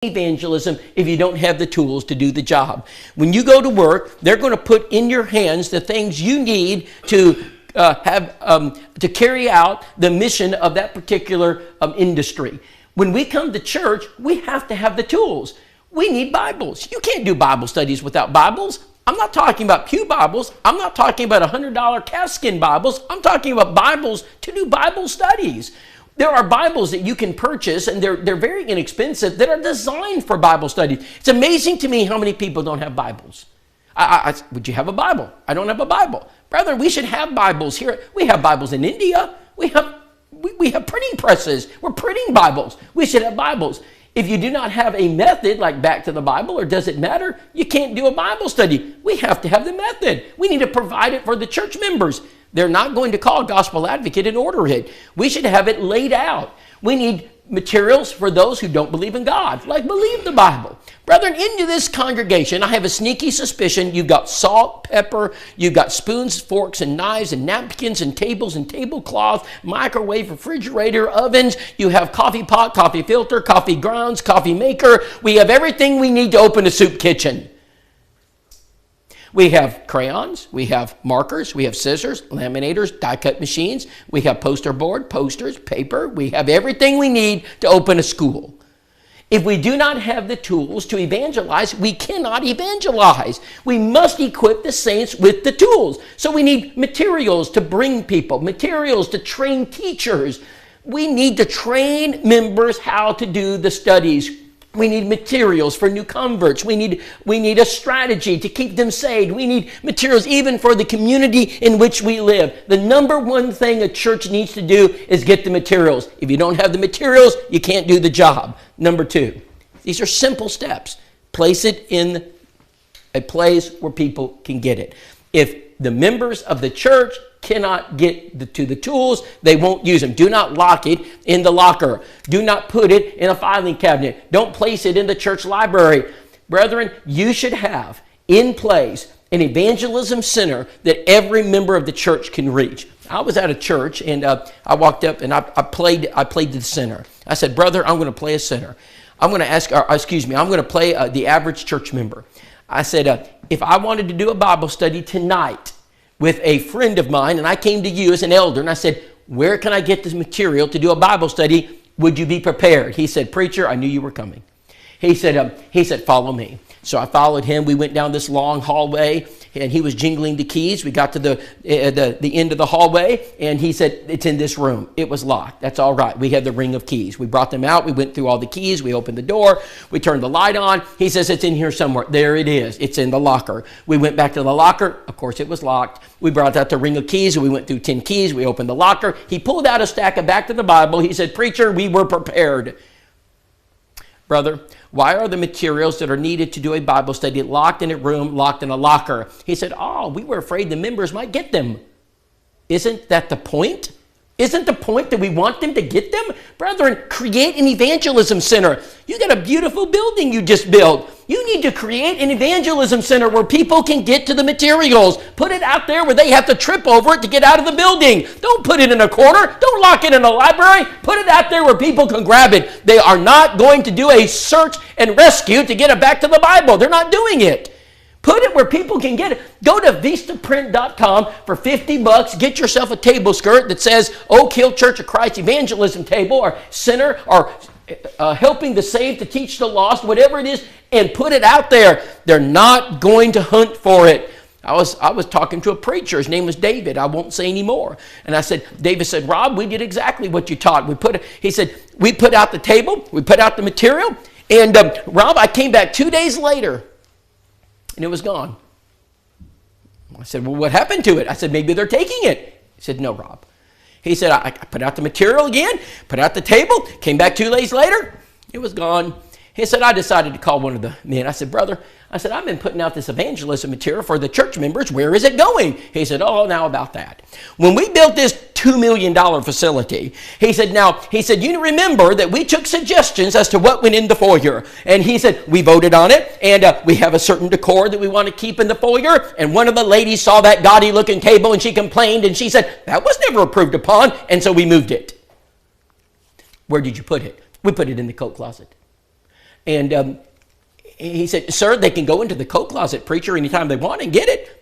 evangelism if you don't have the tools to do the job. When you go to work, they're going to put in your hands the things you need to to carry out the mission of that particular industry. When we come to church, we have to have the tools. We need Bibles. You can't do Bible studies without Bibles. I'm not talking about pew Bibles. I'm not talking about $100 calfskin Bibles. I'm talking about Bibles to do Bible studies. There are Bibles that you can purchase, and they're very inexpensive, that are designed for Bible studies. It's amazing to me how many people don't have Bibles. Would you have a Bible? I don't have a Bible. Brother, we should have Bibles here. We have Bibles in India. We have printing presses. We're printing Bibles. We should have Bibles. If you do not have a method like Back to the Bible, or does it matter, you can't do a Bible study. We have to have the method. We need to provide it for the church members. They're not going to call Gospel Advocate and order it. We should have it laid out. We need materials for those who don't believe in God, like believe the Bible. Brethren, into this congregation, I have a sneaky suspicion you've got salt, pepper, you've got spoons, forks, and knives, and napkins, and tables, and tablecloth, microwave, refrigerator, ovens. You have coffee pot, coffee filter, coffee grounds, coffee maker. We have everything we need to open a soup kitchen. We have crayons, we have markers, we have scissors, laminators, die-cut machines, we have poster board, posters, paper. We have everything we need to open a school. If we do not have the tools to evangelize, we cannot evangelize. We must equip the saints with the tools. So we need materials to bring people, materials to train teachers. We need to train members how to do the studies. We need materials for new converts. We need a strategy to keep them saved. We need materials even for the community in which we live. The number one thing a church needs to do is get the materials. If you don't have the materials, you can't do the job. Number two, these are simple steps. Place it in a place where people can get it. If the members of the church cannot get to the tools, they won't use them. Do not lock it in the locker. Do not put it in a filing cabinet. Don't place it in the church library. Brethren, you should have in place an evangelism center that every member of the church can reach. I was at a church, and I walked up and I played the center. I said, brother, I'm going to play a center. I'm going to play the average church member. I said, if I wanted to do a Bible study tonight with a friend of mine, and I came to you as an elder, and I said, where can I get this material to do a Bible study? Would you be prepared? He said, preacher, I knew you were coming. He said, follow me. So I followed him. We went down this long hallway, and he was jingling the keys. We got to the end of the hallway, and he said, it's in this room. It was locked. That's all right. We had the ring of keys. We brought them out. We went through all the keys. We opened the door. We turned the light on. He says, it's in here somewhere. There it is. It's in the locker. We went back to the locker. Of course, it was locked. We brought out the ring of keys. We went through 10 keys. We opened the locker. He pulled out a stack of Back to the Bible. He said, preacher, we were prepared. Brother, why are the materials that are needed to do a Bible study locked in a room, locked in a locker? He said, we were afraid the members might get them. Isn't that the point? Isn't the point that we want them to get them? Brethren, create an evangelism center. You got a beautiful building you just built. You need to create an evangelism center where people can get to the materials. Put it out there where they have to trip over it to get out of the building. Don't put it in a corner. Don't lock it in a library. Put it out there where people can grab it. They are not going to do a search and rescue to get it back to the Bible. They're not doing it. Put it where people can get it. Go to vistaprint.com for $50. Get yourself a table skirt that says Oak Hill Church of Christ Evangelism Table or Center or Helping the Saved to Teach the Lost, whatever it is, and put it out there. They're not going to hunt for it. I was talking to a preacher. His name was David. I won't say any more. And I said, David said, Rob, we did exactly what you taught. He said, we put out the table. We put out the material. And Rob, I came back 2 days later. And it was gone. I said, well, what happened to it? I said, maybe they're taking it. He said, no, Rob. He said, I put out the material again, put out the table, came back 2 days later, it was gone. He said, I decided to call one of the men. I said, brother, I've been putting out this evangelism material for the church members. Where is it going? He said, now about that. When we built this $2 million facility, he said, you remember that we took suggestions as to what went in the foyer. And he said, we voted on it, and we have a certain decor that we want to keep in the foyer. And one of the ladies saw that gaudy looking table, and she complained, and she said, that was never approved upon, and so we moved it. Where did you put it? We put it in the coat closet. And he said, sir, they can go into the coat closet, preacher, anytime they want and get it.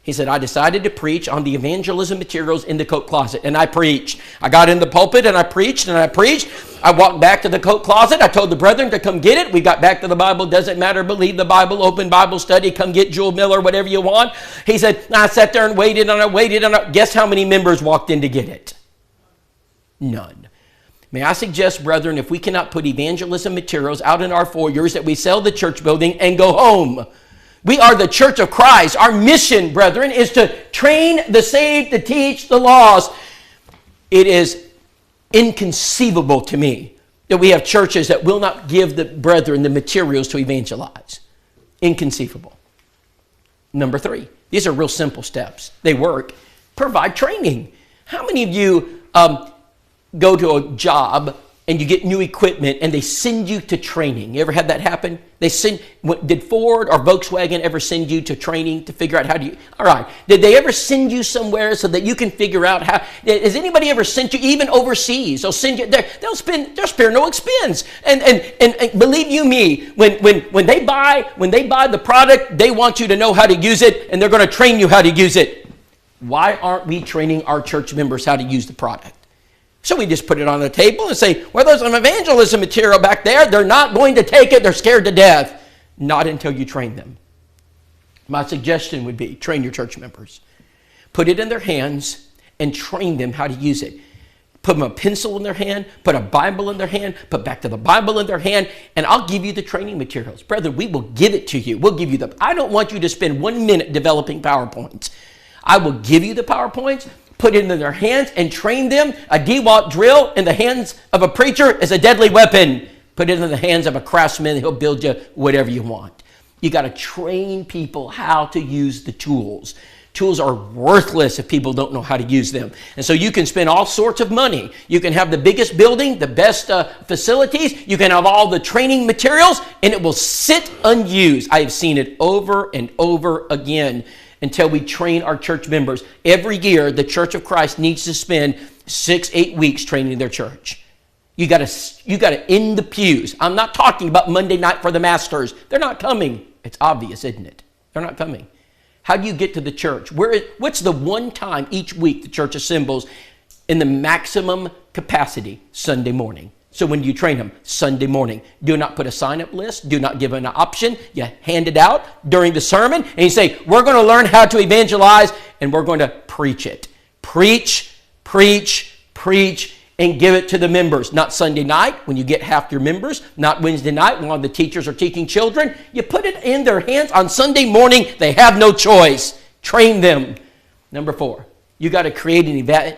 He said, I decided to preach on the evangelism materials in the coat closet, and I preached. I got in the pulpit, and I preached, and I preached. I walked back to the coat closet. I told the brethren to come get it. We got back to the Bible. Doesn't matter. Believe the Bible. Open Bible study. Come get Jewel Miller, whatever you want. He said, I sat there and waited, and I waited, and guess how many members walked in to get it? None. May I suggest, brethren, if we cannot put evangelism materials out in our foyers, that we sell the church building and go home. We are the church of Christ. Our mission, brethren, is to train the saved, to teach the lost. It is inconceivable to me that we have churches that will not give the brethren the materials to evangelize. Inconceivable. Number 3, these are real simple steps. They work. Provide training. How many of you go to a job and you get new equipment and they send you to training? You ever had that happen? Did Ford or Volkswagen ever send you to training to figure out how to all right. Did they ever send you somewhere so that you can figure out how? Has anybody ever sent you even overseas? They'll send you there. They'll spare no expense. And believe you me, when they buy the product, they want you to know how to use it, and they're going to train you how to use it. Why aren't we training our church members how to use the product? So we just put it on the table and say, well, there's some evangelism material back there. They're not going to take it. They're scared to death. Not until you train them. My suggestion would be train your church members. Put it in their hands and train them how to use it. Put them a pencil in their hand, put a Bible in their hand, put back to the Bible in their hand, and I'll give you the training materials. Brother, we will give it to you. We'll give you I don't want you to spend 1 minute developing PowerPoints. I will give you the PowerPoints. Put it in their hands and train them. A DeWalt drill in the hands of a preacher is a deadly weapon. Put it in the hands of a craftsman. He'll build you whatever you want. You got to train people how to use the tools. Tools are worthless if people don't know how to use them. And so you can spend all sorts of money. You can have the biggest building, the best facilities. You can have all the training materials, and it will sit unused. I have seen it over and over again. Until we train our church members. Every year, the Church of Christ needs to spend 6-8 weeks training their church. You got to in the pews. I'm not talking about Monday night for the masters. They're not coming. It's obvious, isn't it? They're not coming. How do you get to the church? What's the one time each week the church assembles in the maximum capacity? Sunday morning. So when do you train them? Sunday morning. Do not put a sign-up list. Do not give an option. You hand it out during the sermon, and you say, we're going to learn how to evangelize, and we're going to preach it. Preach, preach, preach, and give it to the members. Not Sunday night when you get half your members. Not Wednesday night when all the teachers are teaching children. You put it in their hands on Sunday morning. They have no choice. Train them. Number 4. You got to create an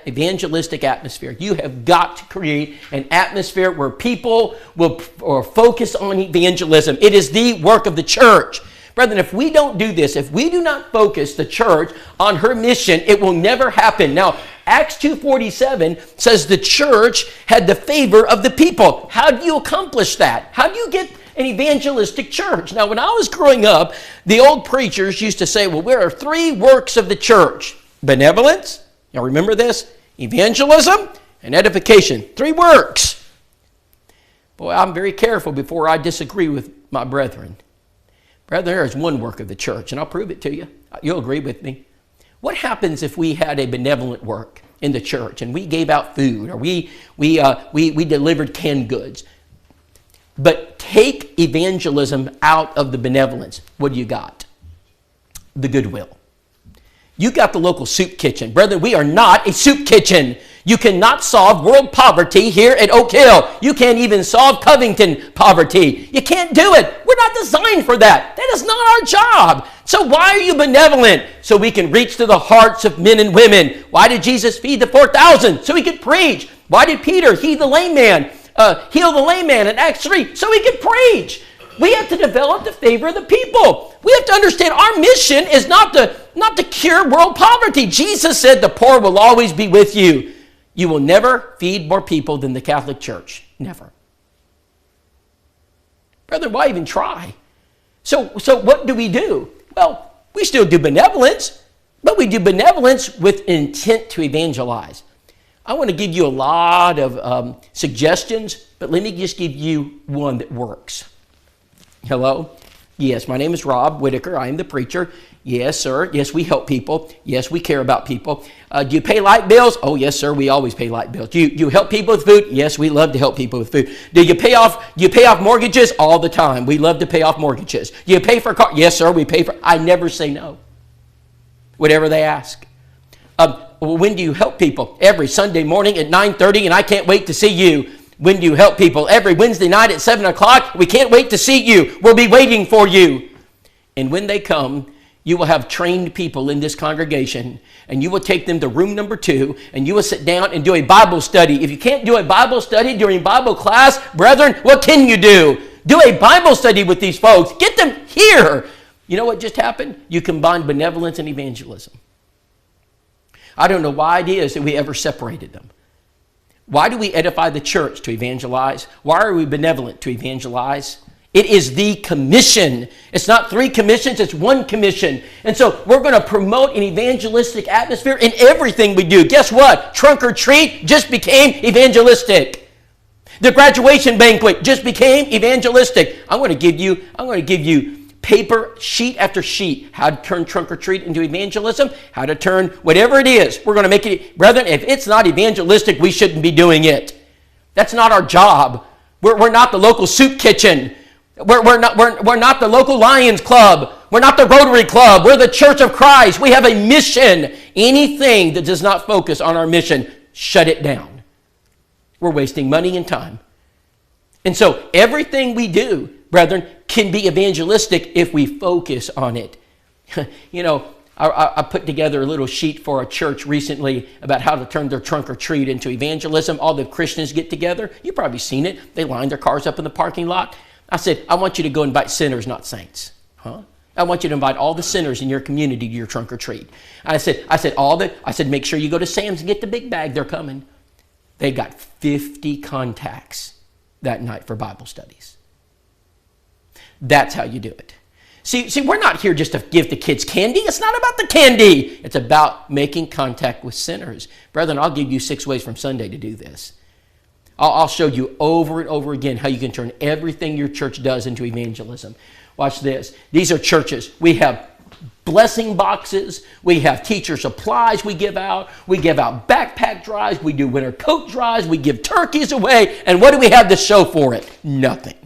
evangelistic atmosphere. You have got to create an atmosphere where people will focus on evangelism. It is the work of the church. Brethren, if we don't do this, if we do not focus the church on her mission, it will never happen. Now, Acts 2:47 says the church had the favor of the people. How do you accomplish that? How do you get an evangelistic church? Now, when I was growing up, the old preachers used to say, well, there are 3 works of the church. Benevolence, y'all remember this? Evangelism and edification. 3 works. Boy, I'm very careful before I disagree with my brethren. Brethren, there is 1 work of the church, and I'll prove it to you. You'll agree with me. What happens if we had a benevolent work in the church and we gave out food or we delivered canned goods? But take evangelism out of the benevolence. What do you got? The goodwill. You got the local soup kitchen. Brethren, we are not a soup kitchen. You cannot solve world poverty here at Oak Hill. You can't even solve Covington poverty. You can't do it. We're not designed for that. That is not our job. So why are you benevolent? So we can reach to the hearts of men and women. Why did Jesus feed the 4,000? So he could preach. Why did Peter heal the lame man in Acts 3? So he could preach. We have to develop the favor of the people. We have to understand our mission is not to cure world poverty. Jesus said the poor will always be with you. You will never feed more people than the Catholic Church. Never. Brother, why even try? So what do we do? Well, we still do benevolence, but we do benevolence with intent to evangelize. I want to give you a lot of suggestions, but let me just give you one that works. Hello? Yes, my name is Rob Whitacre. I am the preacher. Yes, sir. Yes, we help people. Yes, we care about people. Do you pay light bills? Oh, yes, sir. We always pay light bills. Do you help people with food? Yes, we love to help people with food. Do you pay off mortgages? All the time. We love to pay off mortgages. Do you pay for a car? Yes, sir. We pay for. I never say no. Whatever they ask. Well, when do you help people? Every Sunday morning at 9:30, and I can't wait to see you. When do you help people? Every Wednesday night at 7 o'clock. We can't wait to see you. We'll be waiting for you. And when they come, you will have trained people in this congregation, and you will take them to room number 2, and you will sit down and do a Bible study. If you can't do a Bible study during Bible class, brethren, what can you do? Do a Bible study with these folks. Get them here. You know what just happened? You combined benevolence and evangelism. I don't know why it is that we ever separated them. Why do we edify the church to evangelize? Why are we benevolent to evangelize? It is the commission. It's not 3 commissions, it's 1 commission. And so we're going to promote an evangelistic atmosphere in everything we do. Guess what? Trunk or treat just became evangelistic. The graduation banquet just became evangelistic. I'm going to give you paper, sheet after sheet, how to turn trunk or treat into evangelism, how to turn whatever it is. We're going to make it, brethren, if it's not evangelistic, we shouldn't be doing it. That's not our job. We're not the local soup kitchen. We're not the local Lions Club. We're not the Rotary Club. We're the Church of Christ. We have a mission. Anything that does not focus on our mission, shut it down. We're wasting money and time. And so everything we do, brethren, can be evangelistic if we focus on it. You know, I put together a little sheet for a church recently about how to turn their trunk or treat into evangelism. All the Christians get together. You've probably seen it. They line their cars up in the parking lot. I said, I want you to go invite sinners, not saints. Huh? I want you to invite all the sinners in your community to your trunk or treat. I said, make sure you go to Sam's and get the big bag. They're coming. They got 50 contacts that night for Bible studies. That's how you do it. See, we're not here just to give the kids candy. It's not about the candy. It's about making contact with sinners. Brethren, I'll give you 6 ways from Sunday to do this. I'll show you over and over again how you can turn everything your church does into evangelism. Watch this. These are churches. We have blessing boxes. We have teacher supplies we give out. We give out backpack drives. We do winter coat drives. We give turkeys away. And what do we have to show for it? Nothing.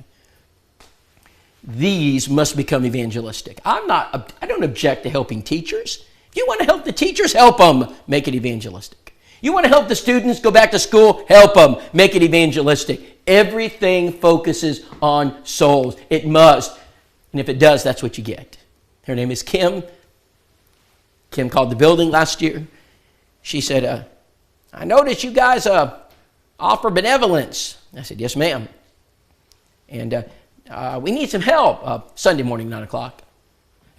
These must become evangelistic. I don't object to helping teachers. If you want to help the teachers, help them. Make it evangelistic. You want to help the students go back to school? Help them. Make it evangelistic. Everything focuses on souls. It must. And if it does, that's what you get. Her name is Kim. Kim called the building last year. She said, I noticed you guys offer benevolence. I said, yes, ma'am. And we need some help. Sunday morning, 9 o'clock.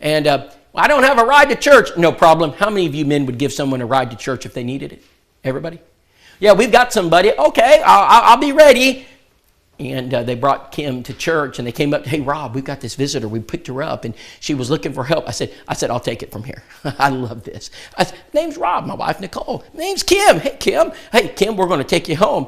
And I don't have a ride to church. No problem. How many of you men would give someone a ride to church if they needed it? Everybody? Yeah, we've got somebody. Okay, I'll be ready. And they brought Kim to church, and they came up, hey, Rob, we've got this visitor. We picked her up, and she was looking for help. I said, I'll take it from here. I love this. I said, name's Rob, my wife, Nicole. Name's Kim. Hey, Kim. Hey, Kim, we're going to take you home.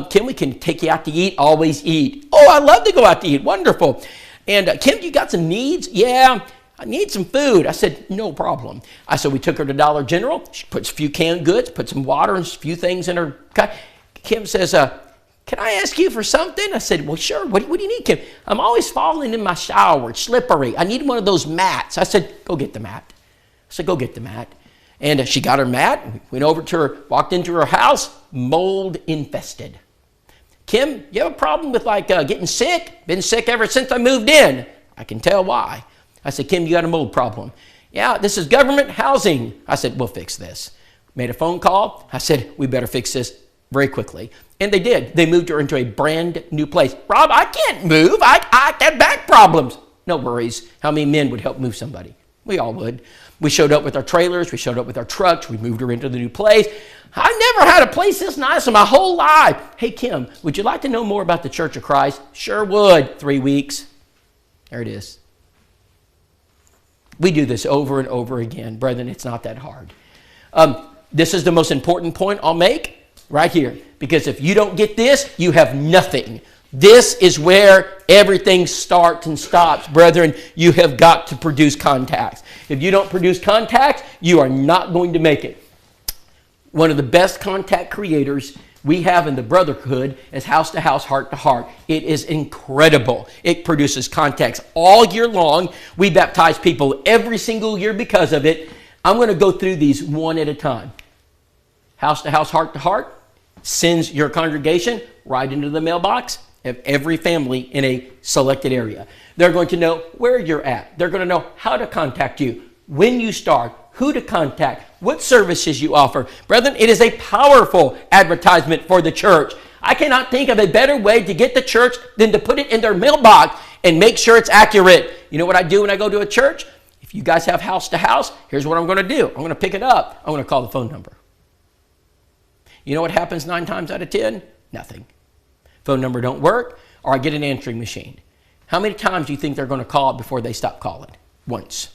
Kim, we can take you out to eat. Always eat. Oh, I love to go out to eat. Wonderful. And Kim, you got some needs? Yeah, I need some food. I said, no problem. I said, we took her to Dollar General. She puts a few canned goods, put some water and a few things in her. Kim says, can I ask you for something? I said, well, sure. What do you need, Kim? I'm always falling in my shower. It's slippery. I need one of those mats. I said, go get the mat. I said, go get the mat. And she got her mat. Went over to her, walked into her house, mold infested. Kim, you have a problem with getting sick? Been sick ever since I moved in. I can tell why. I said, Kim, you got a mold problem. Yeah, this is government housing. I said, we'll fix this. Made a phone call. I said, we better fix this very quickly. And they did. They moved her into a brand new place. Rob, I can't move. I got back problems. No worries. How many men would help move somebody? We all would. We showed up with our trailers. We showed up with our trucks. We moved her into the new place. I never had a place this nice in my whole life. Hey, Kim, would you like to know more about the Church of Christ? Sure would. 3 weeks. There it is. We do this over and over again. Brethren, it's not that hard. This is the most important point I'll make right here. Because if you don't get this, you have nothing. This is where everything starts and stops. Brethren, you have got to produce contacts. If you don't produce contacts, you are not going to make it. One of the best contact creators we have in the brotherhood is house to house, heart to heart. It is incredible. It produces contacts all year long. We baptize people every single year because of it. I'm going to go through these one at a time. House to house, heart to heart sends your congregation right into the mailbox of every family in a selected area. They're going to know where you're at. They're going to know how to contact you, when you start, who to contact, what services you offer. Brethren, it is a powerful advertisement for the church. I cannot think of a better way to get the church than to put it in their mailbox and make sure it's accurate. You know what I do when I go to a church? If you guys have house to house, here's what I'm going to do. I'm going to pick it up. I'm going to call the phone number. You know what happens 9 times out of 10? Nothing. Phone number don't work, or I get an answering machine. How many times do you think they're going to call it before they stop calling? Once.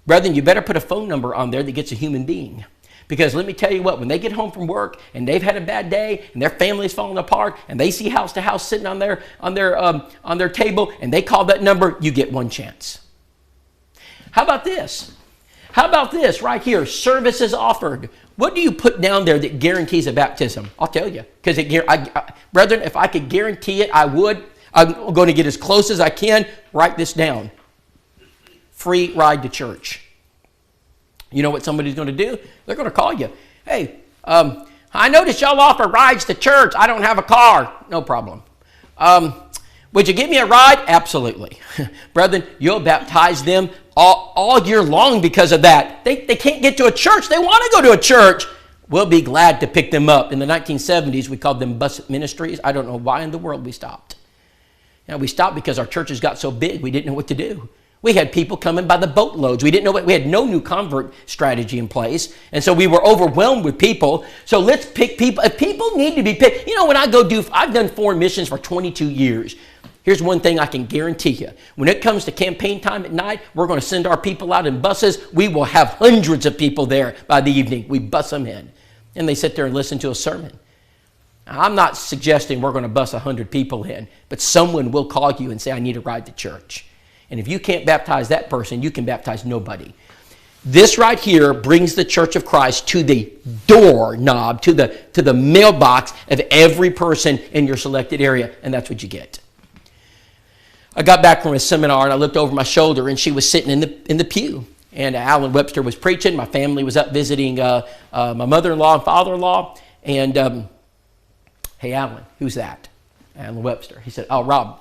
Brethren, you better put a phone number on there that gets a human being. Because let me tell you what, when they get home from work and they've had a bad day and their family's falling apart and they see house to house sitting on their table and they call that number, you get one chance. How about this? How about this right here? Services offered. What do you put down there that guarantees a baptism? I'll tell you. Because, brethren, if I could guarantee it, I would. I'm going to get as close as I can. Write this down. Free ride to church. You know what somebody's going to do? They're going to call you. Hey, I noticed y'all offer rides to church. I don't have a car. No problem. Would you give me a ride? Absolutely. Brethren, you'll baptize them all year long because of that. They can't get to a church. They want to go to a church. We'll be glad to pick them up. In the 1970s, we called them bus ministries. I don't know why in the world we stopped. We stopped because our churches got so big we didn't know what to do. We had people coming by the boatloads. We didn't know we had no new convert strategy in place. And so we were overwhelmed with people. So let's pick people. If people need to be picked, when I've done foreign missions for 22 years. Here's one thing I can guarantee you. When it comes to campaign time at night, we're going to send our people out in buses. We will have hundreds of people there by the evening. We bus them in. And they sit there and listen to a sermon. Now, I'm not suggesting we're going to bus 100 people in, but someone will call you and say, I need a ride to church. And if you can't baptize that person, you can baptize nobody. This right here brings the Church of Christ to the doorknob, to the mailbox of every person in your selected area, and that's what you get. I got back from a seminar and I looked over my shoulder and she was sitting in the pew. And Alan Webster was preaching. My family was up visiting my mother-in-law and father-in-law. And, hey, Alan, who's that? Alan Webster. He said, oh, Rob,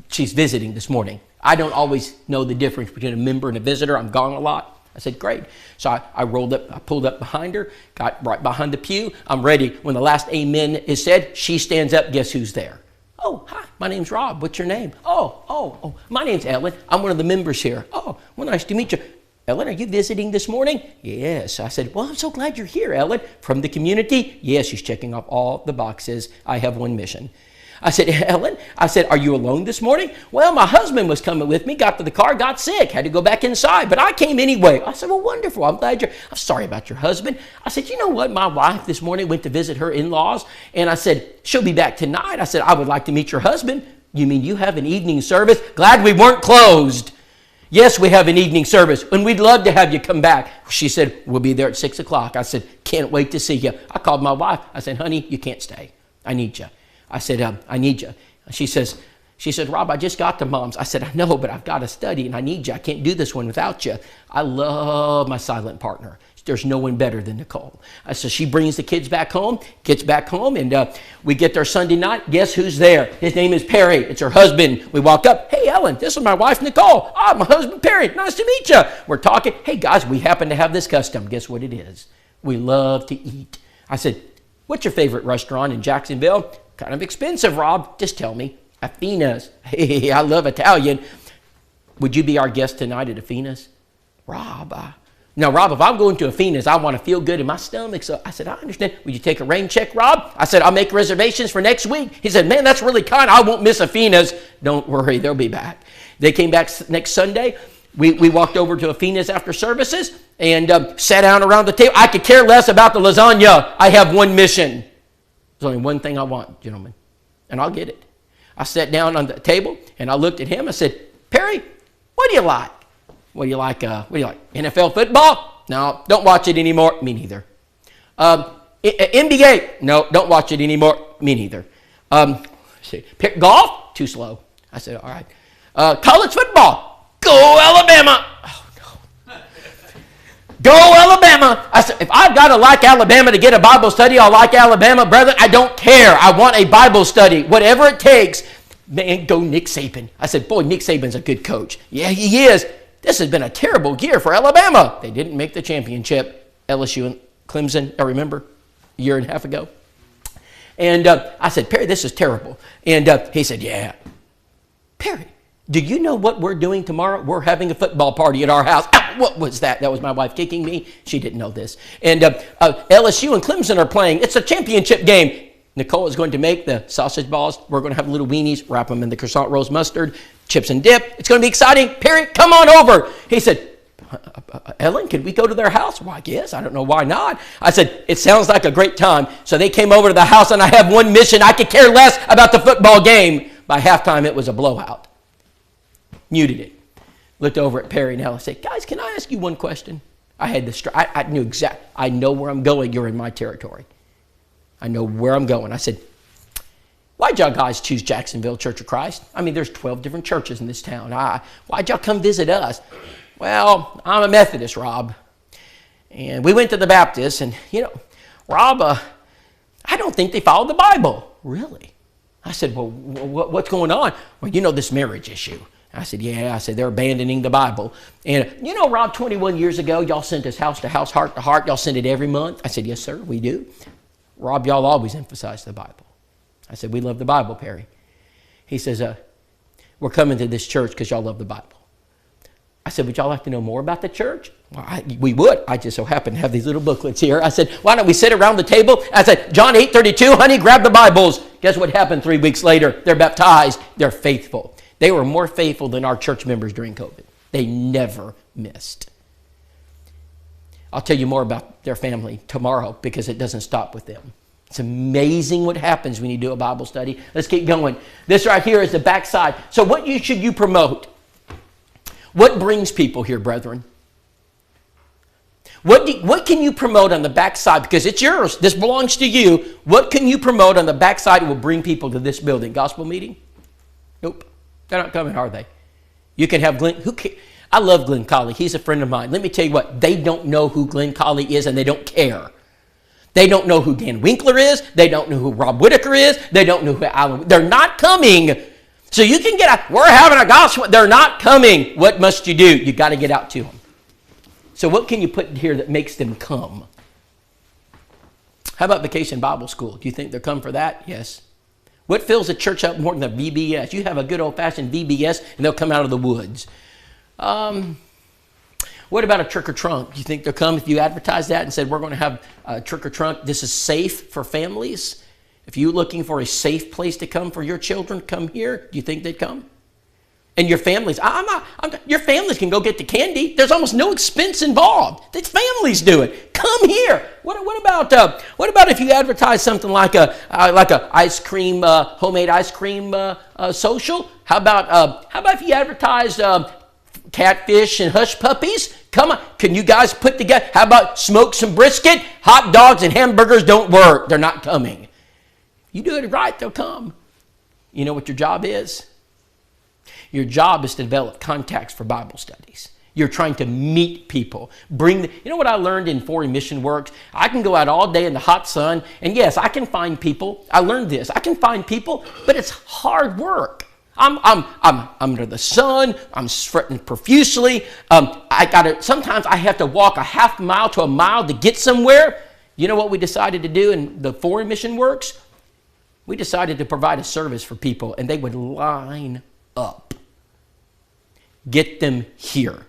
she's visiting this morning. I don't always know the difference between a member and a visitor. I'm gone a lot. I said, great. So I rolled up, I pulled up behind her, got right behind the pew. I'm ready. When the last amen is said, she stands up. Guess who's there? Oh, hi, my name's Rob. What's your name? Oh, my name's Ellen. I'm one of the members here. Oh, well, nice to meet you. Ellen, are you visiting this morning? Yes. I said, well, I'm so glad you're here, Ellen. From the community? Yes, she's checking off all the boxes. I have one mission. I said, Ellen, are you alone this morning? Well, my husband was coming with me, got to the car, got sick, had to go back inside, but I came anyway. I said, well, wonderful. I'm sorry about your husband. I said, you know what? My wife this morning went to visit her in-laws, and I said, she'll be back tonight. I said, I would like to meet your husband. You mean you have an evening service? Glad we weren't closed. Yes, we have an evening service, and we'd love to have you come back. She said, we'll be there at 6 o'clock. I said, can't wait to see you. I called my wife. I said, honey, you can't stay. I need you. I said, I need you. She said, Rob, I just got to Mom's. I said, I know, but I've got to study and I need you. I can't do this one without you. I love my silent partner. There's no one better than Nicole. So she brings the kids back home, gets back home, and we get there Sunday night. Guess who's there? His name is Perry. It's her husband. We walk up. Hey, Ellen, this is my wife, Nicole. Ah, my husband, Perry. Nice to meet you. We're talking. Hey, guys, we happen to have this custom. Guess what it is? We love to eat. I said, what's your favorite restaurant in Jacksonville? Kind of expensive, Rob. Just tell me. Afina's. Hey, I love Italian. Would you be our guest tonight at Afina's? Rob, now, Rob, if I'm going to Afina's, I want to feel good in my stomach. So I said, I understand. Would you take a rain check, Rob? I said, I'll make reservations for next week. He said, man, that's really kind. I won't miss Afina's. Don't worry, they'll be back. They came back next Sunday. We walked over to Afina's after services and sat down around the table. I could care less about the lasagna. I have one mission. There's only one thing I want, gentlemen, and I'll get it. I sat down on the table and I looked at him. I said, Perry, what do you like? What do you like? NFL football? No, don't watch it anymore. Me neither. NBA? No, don't watch it anymore. Me neither. Pick golf? Too slow. I said, all right. College football? Go Alabama. Oh, no. Go Alabama. I said, if I've got to like Alabama to get a Bible study, I'll like Alabama. Brethren, I don't care. I want a Bible study. Whatever it takes. Man, go Nick Saban. I said, boy, Nick Saban's a good coach. Yeah, he is. This has been a terrible year for Alabama. They didn't make the championship. LSU and Clemson, I remember, a year and a half ago. And I said, Perry, this is terrible. And he said, yeah. Perry, do you know what we're doing tomorrow? We're having a football party at our house. Ow, what was that? That was my wife kicking me. She didn't know this. And LSU and Clemson are playing. It's a championship game. Nicole is going to make the sausage balls. We're going to have little weenies, wrap them in the croissant rose mustard, chips and dip. It's going to be exciting. Perry, come on over. He said, Ellen, could we go to their house? Well, I guess. I don't know why not. I said, it sounds like a great time. So they came over to the house, and I have one mission. I could care less about the football game. By halftime, it was a blowout. Muted it. Looked over at Perry and Ellen and said, guys, can I ask you one question? I had the I knew exactly. I know where I'm going. You're in my territory. I know where I'm going. I said, why'd y'all guys choose Jacksonville Church of Christ? I mean, there's 12 different churches in this town. Why'd y'all come visit us? Well, I'm a Methodist, Rob. And we went to the Baptist, and, Rob, I don't think they followed the Bible. Really? I said, well, what's going on? Well, this marriage issue. I said, yeah. I said, they're abandoning the Bible. And, Rob, 21 years ago, y'all sent us house to house, heart to heart. Y'all send it every month. I said, yes, sir, we do. Rob, y'all always emphasize the Bible. I said, we love the Bible, Perry. He says, we're coming to this church because y'all love the Bible. I said, would y'all like to know more about the church? Well, we would. I just so happen to have these little booklets here. I said, why don't we sit around the table? I said, John 8:32, honey, grab the Bibles. Guess what happened 3 weeks later? They're baptized. They're faithful. They were more faithful than our church members during COVID. They never missed. I'll tell you more about their family tomorrow because it doesn't stop with them. It's amazing what happens when you do a Bible study. Let's keep going. This right here is the backside. So what should you promote? What brings people here, brethren? What can you promote on the backside? Because it's yours. This belongs to you. What can you promote on the backside that will bring people to this building? Gospel meeting? Nope. They're not coming, are they? You can have Glenn. I love Glenn Colley. He's a friend of mine. Let me tell you what. They don't know who Glenn Colley is, and they don't care. They don't know who Dan Winkler is. They don't know who Rob Whitacre is. They don't know who Alan. They're not coming. So you can we're having a gospel. They're not coming. What must you do? You got to get out to them. So what can you put here that makes them come? How about Vacation Bible School? Do you think they'll come for that? Yes. What fills a church up more than a VBS? You have a good old-fashioned VBS, and they'll come out of the woods. What about a trick or trunk? Do you think they'll come if you advertise that and said, we're going to have a trick or trunk? This is safe for families. If you're looking for a safe place to come for your children, come here. Do you think they'd come? And your families, your families can go get the candy. There's almost no expense involved. The families do it. Come here. What about if you advertise something like a ice cream, homemade ice cream social? How about if you advertise catfish and hush puppies? Come on. Can you guys put together? How about smoke some brisket? Hot dogs and hamburgers don't work. They're not coming. You do it right, they'll come. You know what your job is? Your job is to develop contacts for Bible studies. You're trying to meet people. You know what I learned in Foreign Mission Works? I can go out all day in the hot sun, and yes, I can find people. I learned this. I can find people, but it's hard work. I'm under the sun. I'm sweating profusely. Sometimes I have to walk a half mile to a mile to get somewhere. You know what we decided to do in the Foreign Mission Works? We decided to provide a service for people, and they would line up. Get them here.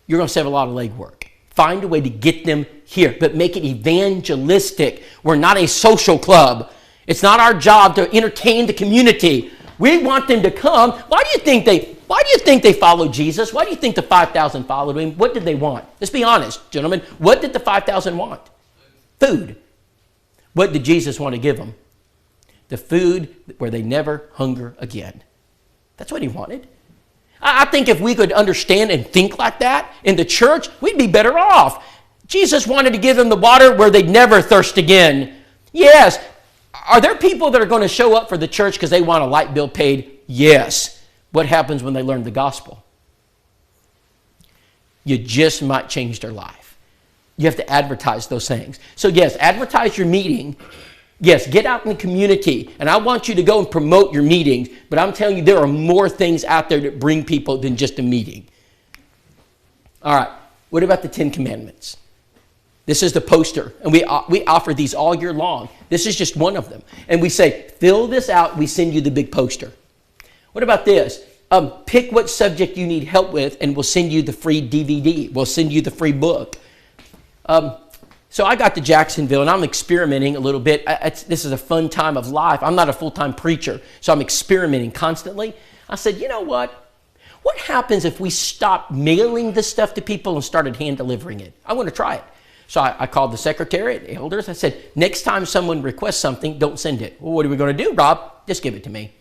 You're going to save a lot of legwork. Find a way to get them here, but make it evangelistic. We're not a social club. It's not our job to entertain the community. We want them to come. Why do you think they followed Jesus? Why do you think the 5,000 followed him? What did they want? Let's be honest, gentlemen. What did the 5,000 want? Food. What did Jesus want to give them? the food where they never hunger again. That's what he wanted. I think if we could understand and think like that in the church, we'd be better off. Jesus wanted to give them the water where they'd never thirst again. Yes. Are there people that are going to show up for the church because they want a light bill paid? Yes. What happens when they learn the gospel? You just might change their life. You have to advertise those things. So yes, advertise your meeting. Yes, get out in the community. And I want you to go and promote your meetings. But I'm telling you, there are more things out there that bring people than just a meeting. All right. What about the 10 Commandments? This is the poster. And we offer these all year long. This is just one of them. And we say, fill this out. We send you the big poster. What about this? Pick what subject you need help with, and we'll send you the free DVD. We'll send you the free book. So I got to Jacksonville, and I'm experimenting a little bit. This is a fun time of life. I'm not a full-time preacher, so I'm experimenting constantly. I said, you know what? What happens if we stop mailing this stuff to people and started hand-delivering it? I want to try it. So I called the secretariat, the elders. I said, next time someone requests something, don't send it. Well, what are we going to do, Rob? Just give it to me.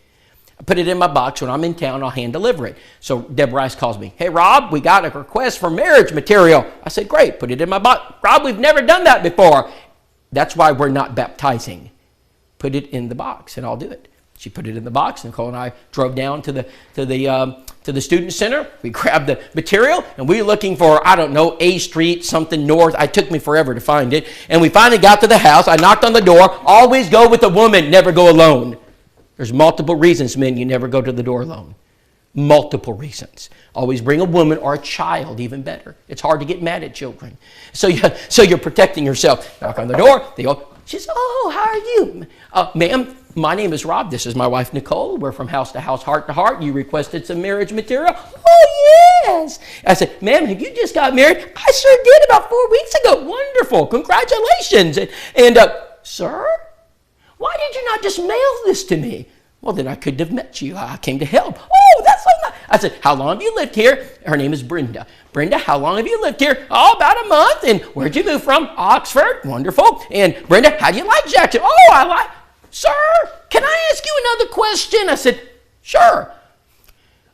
I put it in my box. When I'm in town, I'll hand deliver it. So Deb Rice calls me. Hey, Rob, we got a request for marriage material. I said, great. Put it in my box. Rob, we've never done that before. That's why we're not baptizing. Put it in the box, and I'll do it. She put it in the box. Nicole and I drove down to the student center. We grabbed the material, and we were looking for, I don't know, A Street, something north. It took me forever to find it. And we finally got to the house. I knocked on the door. Always go with a woman. Never go alone. There's multiple reasons, men, you never go to the door alone. Multiple reasons. Always bring a woman or a child, even better. It's hard to get mad at children. So you're protecting yourself. Knock on the door. They go, she says, oh, how are you? Ma'am, my name is Rob. This is my wife, Nicole. We're from house to house, heart to heart. You requested some marriage material. Oh, yes. I said, ma'am, have you just got married? I sure did about 4 weeks ago. Wonderful. Congratulations. And sir? Why did you not just mail this to me? Well, then I couldn't have met you. I came to help. Oh, that's so nice. I said, how long have you lived here? Her name is Brenda. Brenda, how long have you lived here? Oh, about a month. And where'd you move from? Oxford. Wonderful. And Brenda, how do you like Jackson? Oh, I like... Sir, can I ask you another question? I said, sure.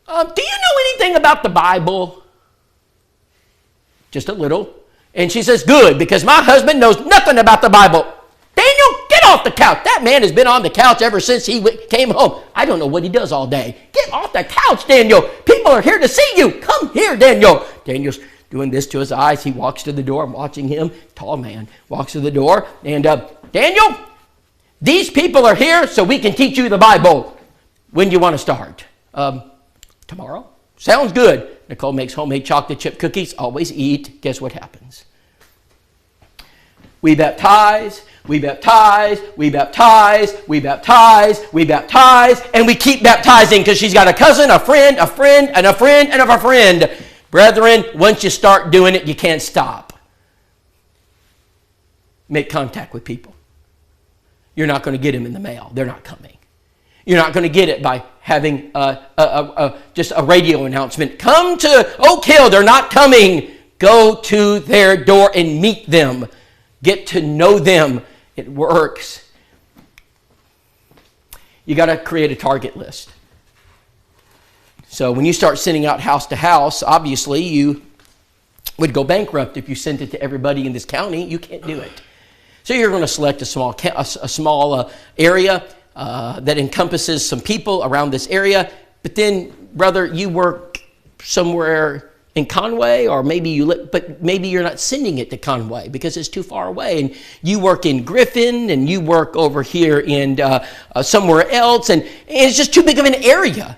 Do you know anything about the Bible? Just a little. And she says, good, because my husband knows nothing about the Bible. Daniel, get off the couch. That man has been on the couch ever since he came home. I don't know what he does all day. Get off the couch, Daniel. People are here to see you. Come here, Daniel. Daniel's doing this to his eyes. He walks to the door. I'm watching him. Tall man. Walks to the door. And Daniel, these people are here so we can teach you the Bible. When do you want to start? Tomorrow. Sounds good. Nicole makes homemade chocolate chip cookies. Always eat. Guess what happens? We baptize. We baptize, we baptize, we baptize, we baptize, and we keep baptizing because she's got a cousin, a friend, and a friend, and a friend. Brethren, once you start doing it, you can't stop. Make contact with people. You're not going to get them in the mail. They're not coming. You're not going to get it by having just a radio announcement. Come to Oak Hill. They're not coming. Go to their door and meet them. Get to know them. It works. You got to create a target list. So when you start sending out house to house, obviously you would go bankrupt if you sent it to everybody in this county. You can't do it. So you're going to select a small area that encompasses some people around this area. But then, brother, you work somewhere in Conway, or maybe maybe you're not sending it to Conway because it's too far away, and you work in Griffin, and you work over here in somewhere else, and it's just too big of an area.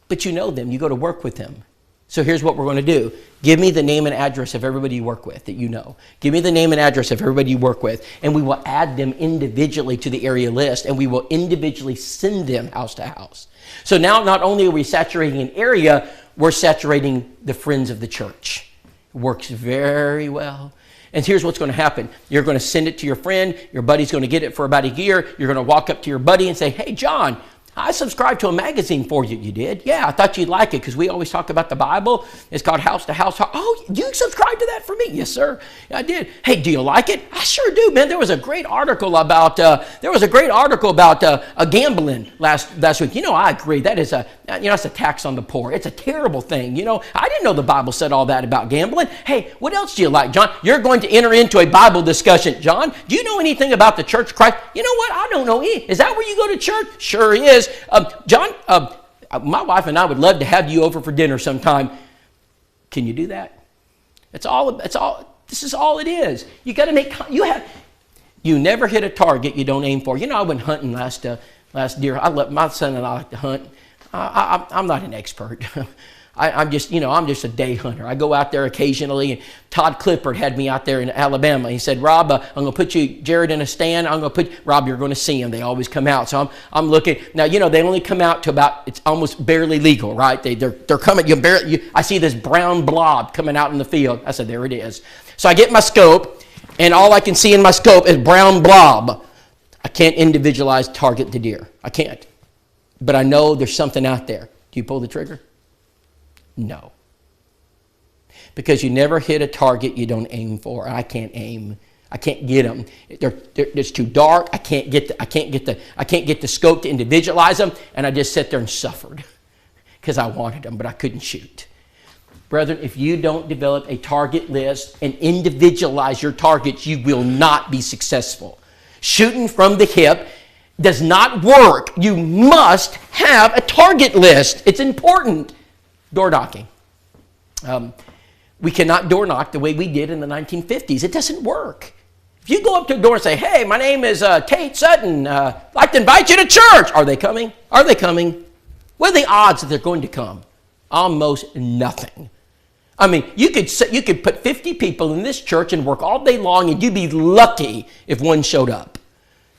But you know them. You go to work with them. So here's what we're going to do. Give me the name and address of everybody you work with that you know. Give me the name and address of everybody you work with, and we will add them individually to the area list, and we will individually send them house to house. So now not only are we saturating an area, we're saturating the friends of the church. It works very well. And here's what's going to happen. You're going to send it to your friend. Your buddy's going to get it for about a year. You're going to walk up to your buddy and say, hey, John, I subscribed to a magazine for you. You did? Yeah, I thought you'd like it because we always talk about the Bible. It's called House to House. Oh, you subscribed to that for me? Yes, sir. I did. Hey, do you like it? I sure do, man. There was a great article about gambling last week. I agree. That is that's a tax on the poor. It's a terrible thing. I didn't know the Bible said all that about gambling. Hey, what else do you like, John? You're going to enter into a Bible discussion. John, do you know anything about the Church of Christ? You know what? I don't know any. Is that where you go to church? Sure is. John, my wife and I would love to have you over for dinner sometime. Can you do that? This is all it is. You got to you never hit a target you don't aim for. I went hunting last deer. My son and I like to hunt. I'm not an expert. I'm just a day hunter. I go out there occasionally, and Todd Clippard had me out there in Alabama. He said, Rob, I'm going to put Jared in a stand. Rob, you're going to see them. They always come out. So I'm looking. Now, they only come out to it's almost barely legal, right? They're coming. I see this brown blob coming out in the field. I said, there it is. So I get my scope, and all I can see in my scope is brown blob. I can't individualize target the deer. I can't. But I know there's something out there. Do you pull the trigger? No. Because you never hit a target you don't aim for. I can't aim. I can't get them. It's too dark. I can't get the scope to individualize them, and I just sat there and suffered because I wanted them, but I couldn't shoot. Brethren, if you don't develop a target list and individualize your targets, you will not be successful. Shooting from the hip does not work. You must have a target list. It's important. Door knocking. We cannot door knock the way we did in the 1950s. It doesn't work. If you go up to a door and say, hey, my name is Tate Sutton. I'd like to invite you to church. Are they coming? Are they coming? What are the odds that they're going to come? Almost nothing. I mean, you could put 50 people in this church and work all day long, and you'd be lucky if one showed up.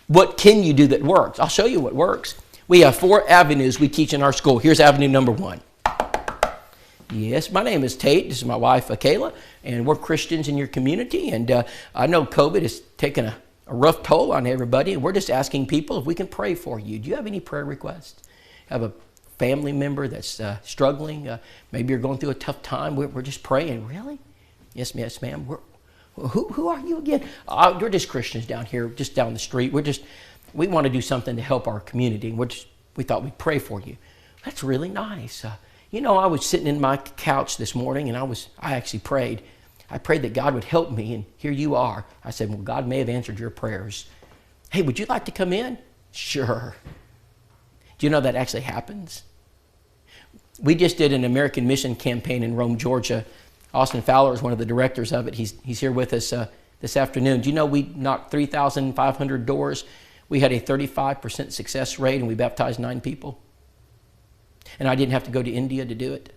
What can you do that works? I'll show you what works. We have 4 avenues we teach in our school. Here's avenue number 1. Yes, my name is Tate. This is my wife, Kayla, and we're Christians in your community. And I know COVID has taken a rough toll on everybody, and we're just asking people if we can pray for you. Do you have any prayer requests? Have a family member that's struggling? Maybe you're going through a tough time. We're just praying. Really? Yes, ma'am. Who are you again? We're just Christians down here, just down the street. We want to do something to help our community. We thought we'd pray for you. That's really nice. I was sitting in my couch this morning, and I actually prayed. I prayed that God would help me, and here you are. I said, well, God may have answered your prayers. Hey, would you like to come in? Sure. Do you know that actually happens? We just did an American mission campaign in Rome, Georgia. Austin Fowler is one of the directors of it. He's here with us this afternoon. Do you know we knocked 3,500 doors? We had a 35% success rate, and we baptized 9 people. And I didn't have to go to India to do it.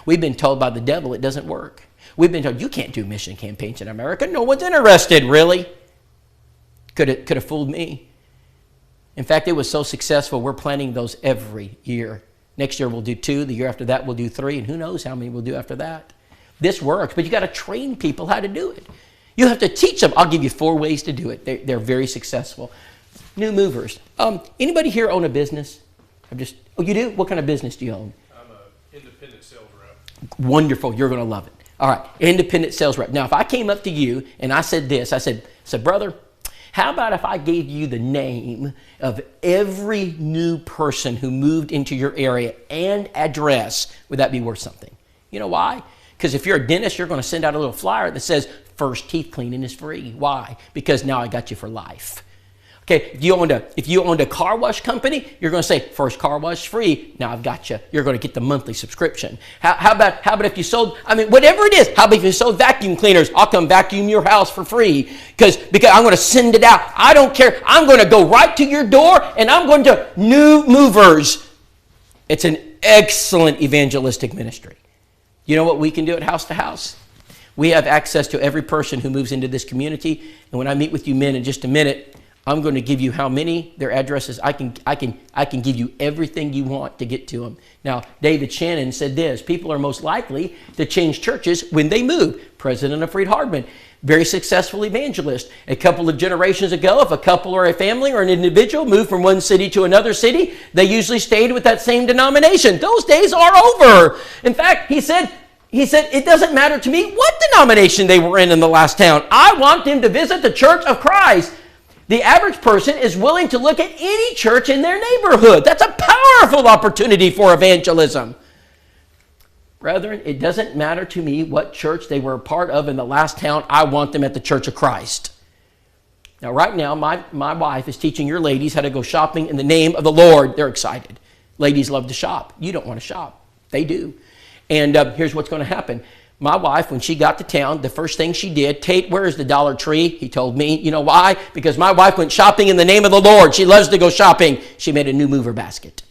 We've been told by the devil it doesn't work. We've been told you can't do mission campaigns in America. No one's interested, really. Could have fooled me. In fact, it was so successful, we're planning those every year. Next year we'll do 2. The year after that we'll do 3. And who knows how many we'll do after that. This works, but you got to train people how to do it. You have to teach them. I'll give you 4 ways to do it. They're very successful. New movers. Anybody here own a business? Oh, you do? What kind of business do you own? I'm an independent sales rep. Wonderful. You're going to love it. All right. Independent sales rep. Now, if I came up to you and I said this, I said, brother, how about if I gave you the name of every new person who moved into your area and address? Would that be worth something? You know why? Because if you're a dentist, you're going to send out a little flyer that says, first teeth cleaning is free. Why? Because now I got you for life. Okay, if you owned a car wash company, you're going to say, first car wash free. Now I've got you. You're going to get the monthly subscription. How about if you sold, whatever it is, how about if you sold vacuum cleaners? I'll come vacuum your house for free because I'm going to send it out. I don't care. I'm going to go right to your door and I'm going to new movers. It's an excellent evangelistic ministry. You know what we can do at House to House? We have access to every person who moves into this community. And when I meet with you men in just a minute, I'm going to give you how many, their addresses. I can give you everything you want to get to them. Now, David Shannon said this: people are most likely to change churches when they move. President of Freed Hardman, very successful evangelist. A couple of generations ago, if a couple or a family or an individual moved from one city to another city, they usually stayed with that same denomination. Those days are over. In fact, he said, it doesn't matter to me what denomination they were in the last town. I want them to visit the Church of Christ. The average person is willing to look at any church in their neighborhood. That's a powerful opportunity for evangelism. Brethren, it doesn't matter to me what church they were a part of in the last town. I want them at the Church of Christ. Now, right now, my wife is teaching your ladies how to go shopping in the name of the Lord. They're excited. Ladies love to shop. You don't want to shop. They do. And here's what's going to happen. My wife, when she got to town, the first thing she did, Tate, where is the Dollar Tree? He told me. You know why? Because my wife went shopping in the name of the Lord. She loves to go shopping. She made a new mover basket.